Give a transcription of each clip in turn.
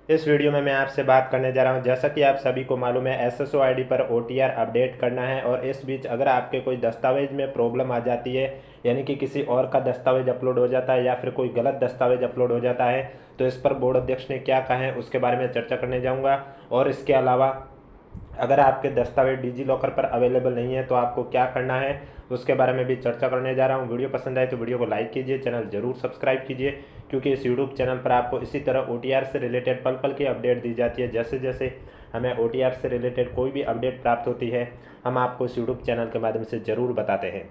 इस वीडियो में मैं आपसे बात करने जा रहा हूं, जैसा कि आप सभी को मालूम है एसएसओ आईडी पर ओटीआर अपडेट करना है। और इस बीच अगर आपके कोई दस्तावेज में प्रॉब्लम आ जाती है, यानी कि किसी और का दस्तावेज अपलोड हो जाता है या फिर कोई गलत दस्तावेज अपलोड हो जाता है, तो इस पर बोर्ड अध्यक्ष ने क्या कहा है उसके बारे में चर्चा करने जाऊँगा। और इसके अलावा अगर आपके दस्तावेज डिजी लॉकर पर अवेलेबल नहीं है तो आपको क्या करना है उसके बारे में भी चर्चा करने जा रहा हूँ। वीडियो पसंद आए तो वीडियो को लाइक कीजिए, चैनल जरूर सब्सक्राइब कीजिए, क्योंकि इस यूट्यूब चैनल पर आपको इसी तरह ओटीआर से रिलेटेड पल पल की अपडेट दी जाती है। जैसे जैसे हमें ओटीआर से रिलेटेड कोई भी अपडेट प्राप्त होती है हम आपको इस यूट्यूब चैनल के माध्यम से ज़रूर बताते हैं।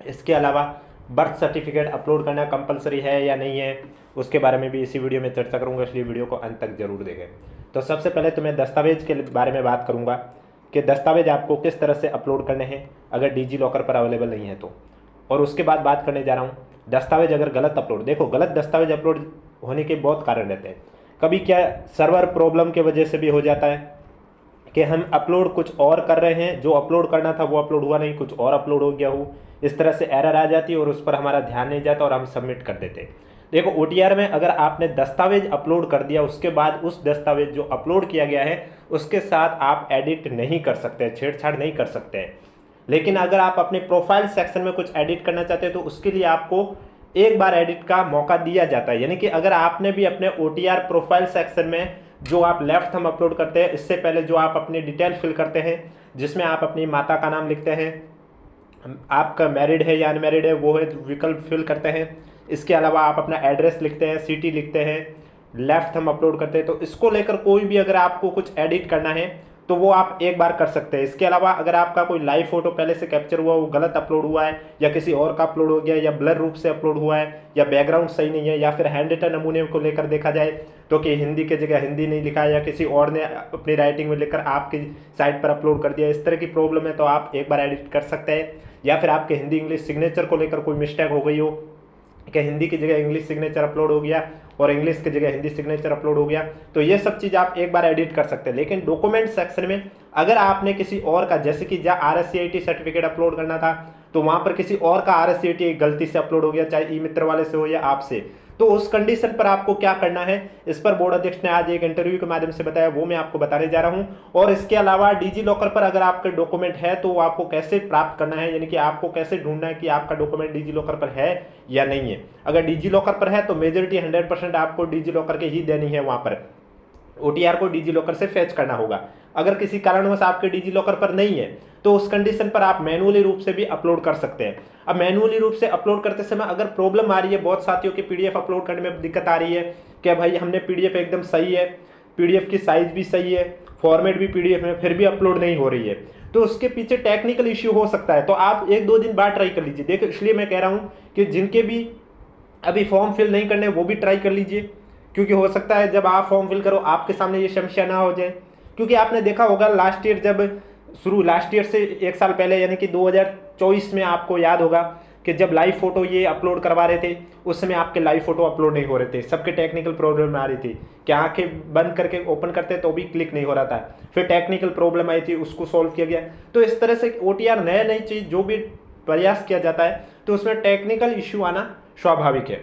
इसके अलावा बर्थ सर्टिफिकेट अपलोड करना कंपलसरी है या नहीं है उसके बारे में भी इसी वीडियो में चर्चा करूंगा, इसलिए वीडियो को अंत तक जरूर देखें। तो सबसे पहले तो मैं दस्तावेज के बारे में बात करूंगा कि दस्तावेज आपको किस तरह से अपलोड करने हैं अगर डिजी लॉकर पर अवेलेबल नहीं है तो। और उसके बाद बात करने जा रहा हूँ दस्तावेज अगर गलत अपलोड, देखो गलत दस्तावेज अपलोड होने के बहुत कारण रहते हैं। कभी क्या सर्वर प्रॉब्लम की वजह से भी हो जाता है कि हम अपलोड कुछ और कर रहे हैं, जो अपलोड करना था वो अपलोड हुआ नहीं, कुछ और अपलोड हो गया हो, इस तरह से एरर आ जाती है और उस पर हमारा ध्यान नहीं जाता और हम सबमिट कर देते हैं। देखो ओटीआर में अगर आपने दस्तावेज अपलोड कर दिया उसके बाद उस दस्तावेज जो अपलोड किया गया है उसके साथ आप एडिट नहीं कर सकते, छेड़छाड़ नहीं कर सकते हैं। लेकिन अगर आप अपने प्रोफाइल सेक्शन में कुछ एडिट करना चाहते हैं तो उसके लिए आपको एक बार एडिट का मौका दिया जाता है। यानी कि अगर आपने भी अपने ओटीआर प्रोफाइल सेक्शन में जो आप लेफ्ट थंब अपलोड करते हैं, इससे पहले जो आप अपनी डिटेल फिल करते हैं जिसमें आप अपनी माता का नाम लिखते हैं, आपका मैरिड है या अनमैरिड है वो है विकल्प फिल करते हैं, इसके अलावा आप अपना एड्रेस लिखते हैं, सिटी लिखते हैं, लेफ्ट थंब अपलोड करते हैं, तो इसको लेकर कोई भी अगर आपको कुछ एडिट करना है तो वो आप एक बार कर सकते हैं। इसके अलावा अगर आपका कोई लाइव फोटो पहले से कैप्चर हुआ वो गलत अपलोड हुआ है या किसी और का अपलोड हो गया या ब्लर रूप से अपलोड हुआ है या बैकग्राउंड सही नहीं है या फिर हैंड रिटन नमूने को लेकर देखा जाए तो कि हिंदी की जगह हिंदी नहीं लिखा है या किसी और ने अपनी राइटिंग में लिखकर आपकी साइट पर अपलोड कर दिया, इस तरह की प्रॉब्लम है तो आप एक बार एडिट कर सकते हैं। या फिर आपके हिंदी इंग्लिश सिग्नेचर को लेकर कोई मिस्टेक हो गई हो कि हिंदी की जगह इंग्लिश सिग्नेचर अपलोड हो गया और इंग्लिश की जगह हिंदी सिग्नेचर अपलोड हो गया, तो ये सब चीज़ आप एक बार एडिट कर सकते हैं। लेकिन डॉक्यूमेंट सेक्शन में अगर आपने किसी और का, जैसे कि जहाँ RSCIT सर्टिफिकेट अपलोड करना था तो वहाँ पर किसी और का RSCIT गलती से अपलोड हो गया, चाहे ई मित्र वाले से हो या आपसे, तो उस कंडीशन पर आपको क्या करना है इस पर बोर्ड अध्यक्ष ने आज एक इंटरव्यू के माध्यम से बताया, वो मैं आपको बताने जा रहा हूं। और इसके अलावा डिजी लॉकर पर अगर आपके डॉक्यूमेंट है तो आपको कैसे प्राप्त करना है, यानी कि आपको कैसे ढूंढना है कि आपका डॉक्यूमेंट डिजी लॉकर पर है या नहीं है। अगर डिजी लॉकर पर है तो मेजोरिटी 100% आपको डिजी लॉकर के ही देनी है, वहां पर ओटीआर को डिजी लॉकर से फेच करना होगा। अगर किसी कारणवश आपके डिजी लॉकर पर नहीं है तो उस कंडीशन पर आप मैनुअली रूप से भी अपलोड कर सकते हैं। अब मैनुअली रूप से अपलोड करते समय अगर प्रॉब्लम आ रही है, बहुत साथियों की पीडीएफ अपलोड करने में दिक्कत आ रही है कि भाई हमने पीडीएफ एकदम सही है, पीडीएफ की साइज भी सही है, फॉर्मेट भी पीडीएफ में, फिर भी अपलोड नहीं हो रही है, तो उसके पीछे टेक्निकल इश्यू हो सकता है। तो आप 1-2 दिन बाद ट्राई कर लीजिए। देखो इसलिए मैं कह रहा हूँ कि जिनके भी अभी फॉर्म फिल नहीं करने वो भी ट्राई कर लीजिए, क्योंकि हो सकता है जब आप फॉर्म फिल करो आपके सामने ये समस्या ना हो जाए। क्योंकि आपने देखा होगा लास्ट ईयर से 1 साल पहले यानी कि 2024 में आपको याद होगा कि जब लाइव फोटो ये अपलोड करवा रहे थे उस समय आपके लाइव फोटो अपलोड नहीं हो रहे थे, सबके टेक्निकल प्रॉब्लम आ रही थी कि आंखें बंद करके ओपन करते तो भी क्लिक नहीं हो रहा था, फिर टेक्निकल प्रॉब्लम आई थी उसको सॉल्व किया गया। तो इस तरह से ओटीआर नई चीज़ जो भी प्रयास किया जाता है तो उसमें टेक्निकल इश्यू आना स्वाभाविक है।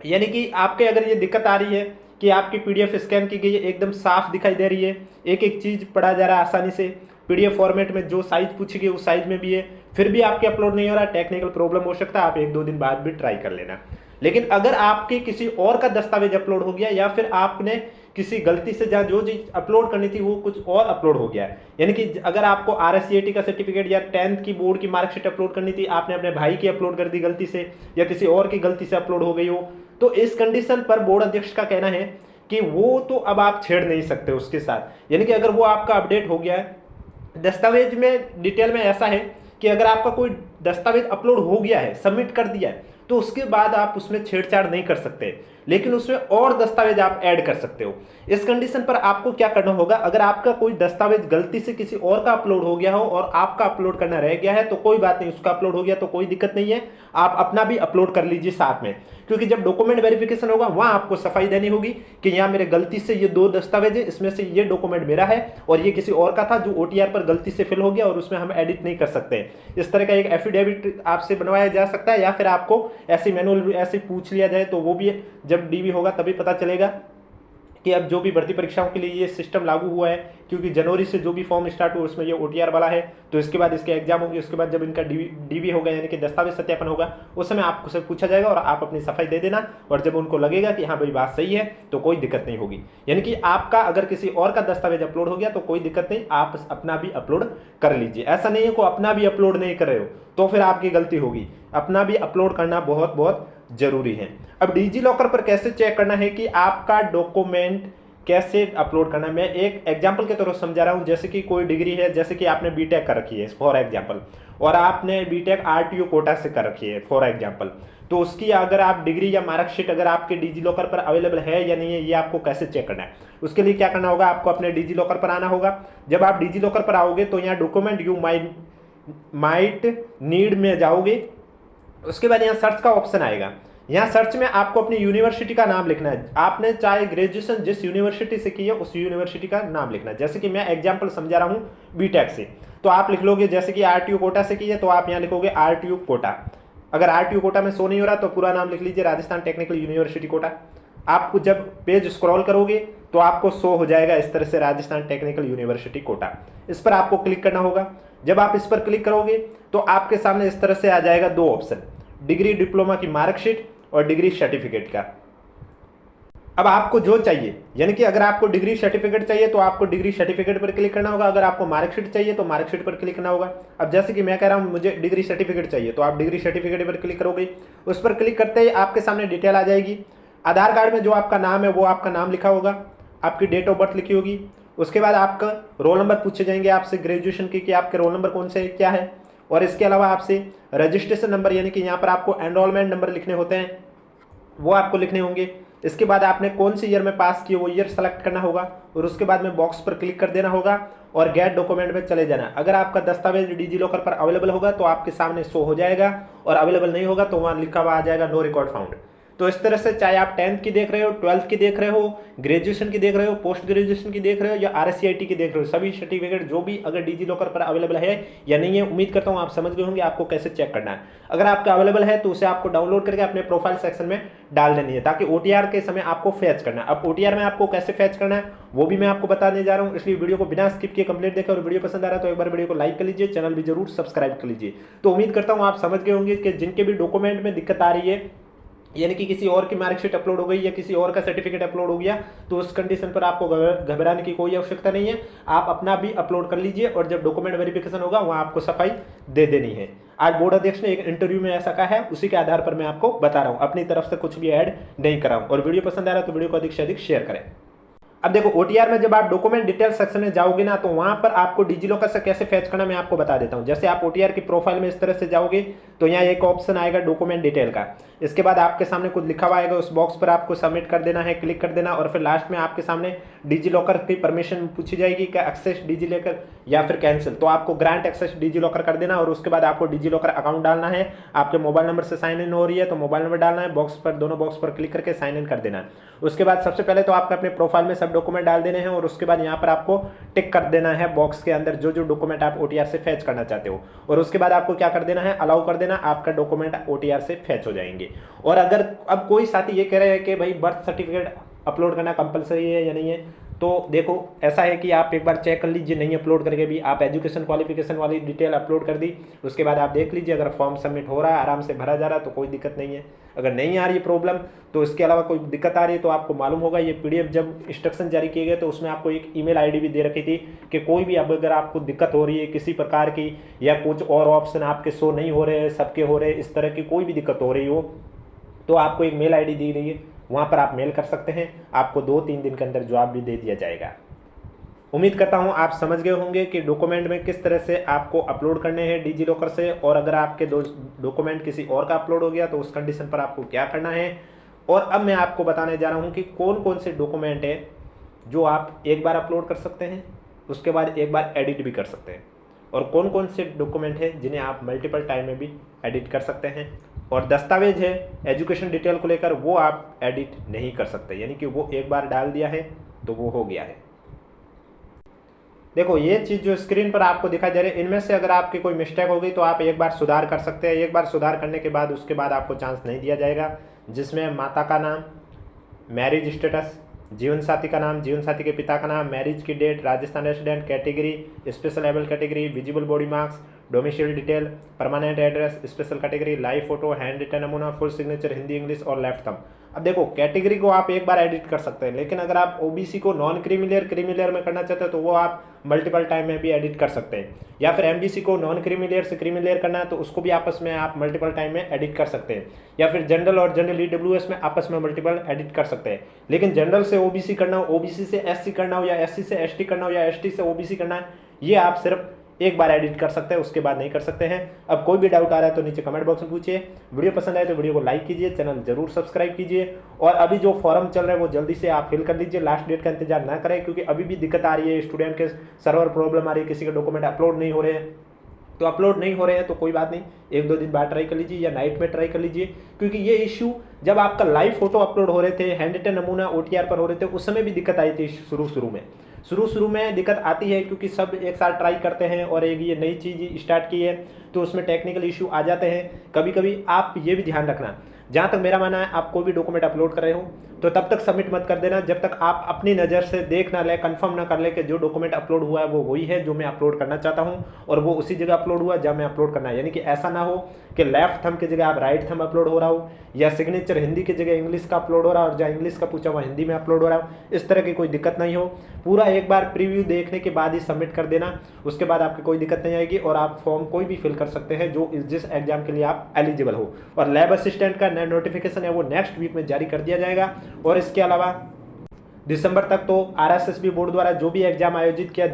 यानी कि आपके अगर ये दिक्कत आ रही है कि आपकी पीडीएफ स्कैन की गई है एकदम साफ दिखाई दे रही है, एक एक चीज़ पढ़ा जा रहा है आसानी से, पीडीएफ फॉर्मेट में जो साइज पूछी गई उस साइज में भी है, फिर भी आपके अपलोड नहीं हो रहा, टेक्निकल प्रॉब्लम हो सकता है, आप 1-2 दिन बाद भी ट्राई कर लेना। लेकिन अगर आपके किसी और का दस्तावेज अपलोड हो गया या फिर आपने किसी गलती से जहाँ जो चीज़ अपलोड करनी थी वो कुछ और अपलोड हो गया है, यानी कि अगर आपको RSCIT का सर्टिफिकेट या 10th की बोर्ड की मार्कशीट अपलोड करनी थी, आपने अपने भाई की अपलोड कर दी गलती से या किसी और की गलती से अपलोड हो गई हो, तो इस कंडीशन पर बोर्ड अध्यक्ष का कहना है कि वो तो अब आप छेड़ नहीं सकते उसके साथ। यानी कि अगर वो आपका अपडेट हो गया है, दस्तावेज में डिटेल में ऐसा है कि अगर आपका कोई दस्तावेज अपलोड हो गया है, सबमिट कर दिया है, तो उसके बाद आप उसमें छेड़छाड़ नहीं कर सकते, लेकिन उसमें और दस्तावेज आप ऐड कर सकते हो। इस कंडीशन पर आपको क्या करना होगा, अगर आपका कोई दस्तावेज गलती से किसी और का अपलोड हो गया हो और आपका अपलोड करना रह गया है तो कोई बात नहीं, उसका अपलोड हो गया तो कोई दिक्कत नहीं है, आप अपना भी अपलोड कर लीजिए साथ में। क्योंकि जब डॉक्यूमेंट वेरिफिकेशन होगा वहां आपको सफाई देनी होगी कि यहाँ मेरे गलती से ये 2 दस्तावेज है, इसमें से ये डॉक्यूमेंट मेरा है और ये किसी और का था जो ओटीआर पर गलती से फिल हो गया और उसमें हम एडिट नहीं कर सकते। इस तरह का एक एफिडेविट आपसे बनवाया जा सकता है या फिर आपको ऐसे मैनुअल ऐसे पूछ लिया जाए तो वो भी जब डीवी होगा तभी पता चलेगा कि अब जो भी भर्ती परीक्षाओं के लिए ये सिस्टम लागू हुआ है, क्योंकि जनवरी से जो भी फॉर्म स्टार्ट हुआ उसमें ये OTR वाला है, तो इसके बाद इसके एग्जाम होंगे, उसके बाद जब इनका डीवी होगा यानी कि दस्तावेज सत्यापन होगा, उस समय आपको से पूछा जाएगा और आप अपनी सफाई दे देना, और जब उनको लगेगा कि हाँ भाई बात सही है तो कोई दिक्कत नहीं होगी। यानी कि आपका अगर किसी और का दस्तावेज अपलोड हो गया तो कोई दिक्कत नहीं, आप अपना भी अपलोड कर लीजिए। ऐसा नहीं है को अपना भी अपलोड नहीं कर रहे हो तो फिर आपकी गलती होगी, अपना भी अपलोड करना बहुत बहुत जरूरी है। अब डिजी लॉकर पर कैसे चेक करना है कि आपका डॉक्यूमेंट कैसे अपलोड करना है, मैं एक एग्जांपल के तौर पर समझा रहा हूं। जैसे कि कोई डिग्री है, जैसे कि आपने बीटेक कर रखी है फॉर एग्जांपल, और आपने बीटेक RTO कोटा से कर रखी है फॉर एग्जांपल, तो उसकी अगर आप डिग्री या मार्कशीट अगर आपके डिजी लॉकर पर अवेलेबल है या नहीं है, ये आपको कैसे चेक करना है। उसके लिए क्या करना होगा, आपको अपने डिजी लॉकर पर आना होगा। जब आप डिजी लॉकर पर आओगे तो यहाँ डॉक्यूमेंट यू माइट नीड में जाओगे, उसके बाद यहाँ सर्च का ऑप्शन आएगा। यहाँ सर्च में आपको अपनी यूनिवर्सिटी का नाम लिखना है, आपने चाहे ग्रेजुएशन जिस यूनिवर्सिटी से की है उस यूनिवर्सिटी का नाम लिखना है। जैसे कि मैं एग्जांपल समझा रहा हूँ बीटेक से, तो आप लिख लोगे जैसे कि RTO कोटा से की है तो आप यहाँ लिखोगे RTO कोटा। अगर RTO कोटा में शो नहीं हो रहा तो पूरा नाम लिख लीजिए राजस्थान टेक्निकल यूनिवर्सिटी कोटा। आपको जब पेज स्क्रॉल करोगे तो आपको शो हो जाएगा इस तरह से राजस्थान टेक्निकल यूनिवर्सिटी कोटा, इस पर आपको क्लिक करना होगा। जब आप इस पर क्लिक करोगे तो आपके सामने इस तरह से आ जाएगा दो ऑप्शन, डिग्री डिप्लोमा की मार्कशीट और डिग्री सर्टिफिकेट का। अब आपको जो चाहिए, यानी कि अगर आपको डिग्री सर्टिफिकेट चाहिए तो आपको डिग्री सर्टिफिकेट पर क्लिक करना होगा, अगर आपको मार्कशीट चाहिए तो मार्कशीट पर क्लिक करना होगा। अब जैसे कि मैं कह रहा हूं मुझे डिग्री सर्टिफिकेट चाहिए तो आप डिग्री सर्टिफिकेट पर क्लिक करोगे। उस पर क्लिक करते ही आपके सामने डिटेल आ जाएगी। आधार कार्ड में जो आपका नाम है वो आपका नाम लिखा होगा, आपकी डेट ऑफ बर्थ लिखी होगी। उसके बाद आपका रोल नंबर पूछे जाएंगे आपसे ग्रेजुएशन की, कि आपके रोल नंबर कौन से क्या है, और इसके अलावा आपसे रजिस्ट्रेशन नंबर यानी कि यहाँ पर आपको एनरोलमेंट नंबर लिखने होते हैं वो आपको लिखने होंगे। इसके बाद आपने कौन सी ईयर में पास किए वो ईयर सेलेक्ट करना होगा, और उसके बाद में बॉक्स पर क्लिक कर देना होगा और गेट डॉक्यूमेंट में चले जाना। अगर आपका दस्तावेज डिजी लॉकर पर अवेलेबल होगा तो आपके सामने शो हो जाएगा, और अवेलेबल नहीं होगा तो वहाँ लिखा हुआ आ जाएगा नो रिकॉर्ड फाउंड। तो इस तरह से चाहे आप 10th की देख रहे हो, 12th की देख रहे हो, ग्रेजुएशन की देख रहे हो, पोस्ट ग्रेजुएशन की देख रहे हो, या RSCIT की देख रहे हो, सभी सर्टिफिकेट जो भी अगर डिजी लॉकर पर अवेलेबल है या नहीं है, उम्मीद करता हूँ आप समझ गए होंगे आपको कैसे चेक करना है। अगर आपका अवेलेबल है तो उसे आपको डाउनलोड करके अपने प्रोफाइल सेक्शन में डाल देनी है, ताकि OTR के समय आपको फैच करना है। अब OTR में आपको कैसे फैच करना है वो भी मैं आपको बताने जा रहा हूँ, इसलिए वीडियो को बिना स्किप किए कंप्लीट देखें। और वीडियो पसंद आ रहा है तो एक बार वीडियो को लाइक कर लीजिए, चैनल भी जरूर सब्सक्राइब कर लीजिए। तो उम्मीद करता हूँ आप समझ गए होंगे कि जिनके भी डॉक्यूमेंट में दिक्कत आ रही है, यानी कि किसी और की मार्कशीट अपलोड हो गई या किसी और का सर्टिफिकेट अपलोड हो गया, तो उस कंडीशन पर आपको घबराने की कोई आवश्यकता नहीं है। आप अपना भी अपलोड कर लीजिए और जब डॉक्यूमेंट वेरिफिकेशन होगा वहाँ आपको सफाई दे देनी है। आज बोर्ड अध्यक्ष ने एक इंटरव्यू में ऐसा कहा है, उसी के आधार पर मैं आपको बता रहा हूँ, अपनी तरफ से कुछ भी ऐड नहीं कर रहा हूँ। और वीडियो पसंद आ रहा है तो वीडियो को अधिक से अधिक शेयर करें। अब देखो OTR में जब आप डॉक्यूमेंट डिटेल सेक्शन में जाओगे ना, तो वहां पर आपको डिजी लॉकर से कैसे फैच करना मैं आपको बता देता हूं। जैसे आप OTR की प्रोफाइल में इस तरह से जाओगे तो यहाँ एक ऑप्शन आएगा डॉक्यूमेंट डिटेल का। इसके बाद आपके सामने कुछ लिखा हुआ आएगा, उस बॉक्स पर आपको सबमिट कर देना है, क्लिक कर देना, और फिर लास्ट में आपके सामने डिजी लॉकर की परमिशन पूछी जाएगी कि एक्सेस डिजी लॉकर या फिर कैंसिल, तो आपको ग्रांट एक्सेस डिजी लॉकर कर देना। और उसके बाद आपको डिजी लॉकर अकाउंट डालना है, आपके मोबाइल नंबर से साइन इन हो रही है तो मोबाइल नंबर डालना है, बॉक्स पर दोनों बॉक्स पर क्लिक करके साइन इन कर देना है। उसके बाद सबसे पहले तो आपको अपने प्रोफाइल में सब डॉक्यूमेंट डाल देने हैं, और उसके बाद यहाँ पर आपको टिक कर देना है बॉक्स के अंदर जो जो डॉक्यूमेंट आप OTR से फैच करना चाहते हो, और उसके बाद आपको क्या कर देना है, अलाउ कर देना, आपका डॉक्यूमेंट OTR से फैच हो जाएंगे। और अगर अब कोई साथी ये कह रहे हैं कि भाई बर्थ सर्टिफिकेट अपलोड करना कंपलसरी है या नहीं है, तो देखो ऐसा है कि आप एक बार चेक कर लीजिए, नहीं अपलोड करके भी आप एजुकेशन क्वालिफिकेशन वाली डिटेल अपलोड कर दी, उसके बाद आप देख लीजिए अगर फॉर्म सबमिट हो रहा है, आराम से भरा जा रहा है तो कोई दिक्कत नहीं है। अगर नहीं आ रही है प्रॉब्लम तो इसके अलावा कोई दिक्कत आ रही है तो आपको मालूम होगा, ये PDF जब इंस्ट्रक्शन जारी किए गए तो उसमें आपको एक ईमेल ID भी दे रखी थी कि कोई भी अब अगर आपको दिक्कत हो रही है किसी प्रकार की, या कुछ और ऑप्शन आपके शो नहीं हो रहे, सबके हो रहे, इस तरह की कोई भी दिक्कत हो रही हो तो आपको एक मेल ID दी गई है, वहाँ पर आप मेल कर सकते हैं, आपको 2-3 दिन के अंदर जवाब भी दे दिया जाएगा। उम्मीद करता हूँ आप समझ गए होंगे कि डॉक्यूमेंट में किस तरह से आपको अपलोड करने हैं डिजी लॉकर से, और अगर आपके डॉक्यूमेंट किसी और का अपलोड हो गया तो उस कंडीशन पर आपको क्या करना है। और अब मैं आपको बताने जा रहा हूँ कि कौन कौन से डॉक्यूमेंट है जो आप एक बार अपलोड कर सकते हैं, उसके बाद एक बार एडिट भी कर सकते हैं, और कौन कौन से डॉक्यूमेंट है जिन्हें आप मल्टीपल टाइम में भी एडिट कर सकते हैं। और दस्तावेज है एजुकेशन डिटेल को लेकर वो आप एडिट नहीं कर सकते, यानी कि वो एक बार डाल दिया है तो वो हो गया है। देखो ये चीज़ जो स्क्रीन पर आपको दिखाई दे रही है, इनमें से अगर आपकी कोई मिस्टेक हो गई तो आप एक बार सुधार कर सकते हैं। एक बार सुधार करने के बाद उसके बाद आपको चांस नहीं दिया जाएगा, जिसमें माता का नाम, मैरिज स्टेटस, जीवन साथी का नाम, जीवन साथी के पिता का नाम, मैरिज की date, Rajasthan resident, category special able category, visible body marks, domicile detail, permanent address, special category, live photo, hand written नमूना, फुल सिग्नेचर हिंदी इंग्लिश और लेफ्ट थंब। अब देखो कैटेगरी को आप एक बार एडिट कर सकते हैं, लेकिन अगर आप ओबीसी को नॉन क्रीमी लेयर में करना चाहते हो तो वो आप मल्टीपल टाइम में भी एडिट कर सकते हैं, या फिर एमबीसी को नॉन क्रीमी लेयर से क्रीमी लेयर करना है तो उसको भी आपस में आप मल्टीपल टाइम में एडिट कर सकते हैं, या फिर जनरल और जनरल ईडब्ल्यूएस में आपस में मल्टीपल एडिट कर सकते हैं। लेकिन जनरल से ओबीसी करना हो, ओबीसी से एससी करना हो, या एससी से एसटी करना हो, या एसटी से ओबीसी करना है, ये आप सिर्फ एक बार एडिट कर सकते हैं, उसके बाद नहीं कर सकते हैं। अब कोई भी डाउट आ रहा है तो नीचे कमेंट बॉक्स में पूछिए। वीडियो पसंद आए तो वीडियो को लाइक कीजिए, चैनल जरूर सब्सक्राइब कीजिए, और अभी जो फॉर्म चल रहा है वो जल्दी से आप फिल कर लीजिए, लास्ट डेट का इंतजार ना करें, क्योंकि अभी भी दिक्कत आ रही है, स्टूडेंट के सर्वर प्रॉब्लम आ रही है, किसी के डॉक्यूमेंट अपलोड नहीं हो रहे हैं। तो अपलोड नहीं हो रहे हैं तो कोई बात नहीं, एक दो दिन बाद ट्राई कर लीजिए या नाइट में ट्राई कर लीजिए, क्योंकि ये इशू जब आपका लाइव फोटो अपलोड हो रहे थे, हैंड रिटन नमूना ओटीआर पर हो रहे थे, उस समय भी दिक्कत आई थी। शुरू में दिक्कत आती है, क्योंकि सब एक साथ ट्राई करते हैं और एक ये नई चीज़ स्टार्ट की है तो उसमें टेक्निकल इशू आ जाते हैं कभी कभी। आप ये भी ध्यान रखना, जहाँ तक मेरा मानना है, आप कोई भी डॉक्यूमेंट अपलोड कर रहे हो तो तब तक सबमिट मत कर देना जब तक आप अपनी नज़र से देख ना ले, कंफर्म ना कर ले कि जो डॉक्यूमेंट अपलोड हुआ है वो वही है जो मैं अपलोड करना चाहता हूँ, और वो उसी जगह अपलोड हुआ जहाँ मैं अपलोड करना है। यानी कि ऐसा ना हो कि लेफ्ट थंब की जगह आप राइट थंब अपलोड हो रहा हो, या सिग्नेचर हिंदी की जगह इंग्लिश का अपलोड हो रहा है और जहाँ इंग्लिश का पूछा हुआ हिंदी में अपलोड हो रहा हो, इस तरह की कोई दिक्कत नहीं हो। पूरा एक बार प्रीव्यू देखने के बाद ही सबमिट कर देना, उसके बाद आपकी कोई दिक्कत नहीं आएगी और आप फॉर्म कोई भी फिल कर सकते हैं जो जिस एग्जाम के लिए आप एलिजिबल हो। और लैब असिस्टेंट का नोटिफिकेशन है वो नेक्स्ट वीक में जारी कर दिया जाएगा। और इसके अलावा दिसंबर तक तो आरएसएसबी बोर्ड द्वारा जो भी एग्जाम आयोजित किया,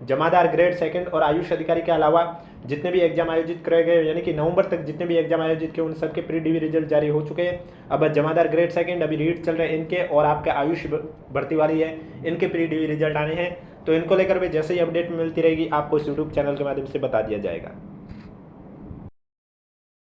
जमादार ग्रेड सेकंड और आयुष अधिकारी के अलावा जितने भी एग्जाम आयोजित करे गए, यानी कि नवंबर तक जितने भी एग्जाम आयोजित किए उन सबके प्री डिवी रिजल्ट जारी हो चुके हैं। अब जमादार ग्रेड सेकंड अभी रीड चल रहे हैं इनके, और आपके आयुष भर्ती वाली है, इनके प्री डिवी रिजल्ट आने हैं। तो इनको लेकर भी जैसे ही अपडेट मिलती रहेगी आपको इस यूट्यूब चैनल के माध्यम से बता दिया जाएगा।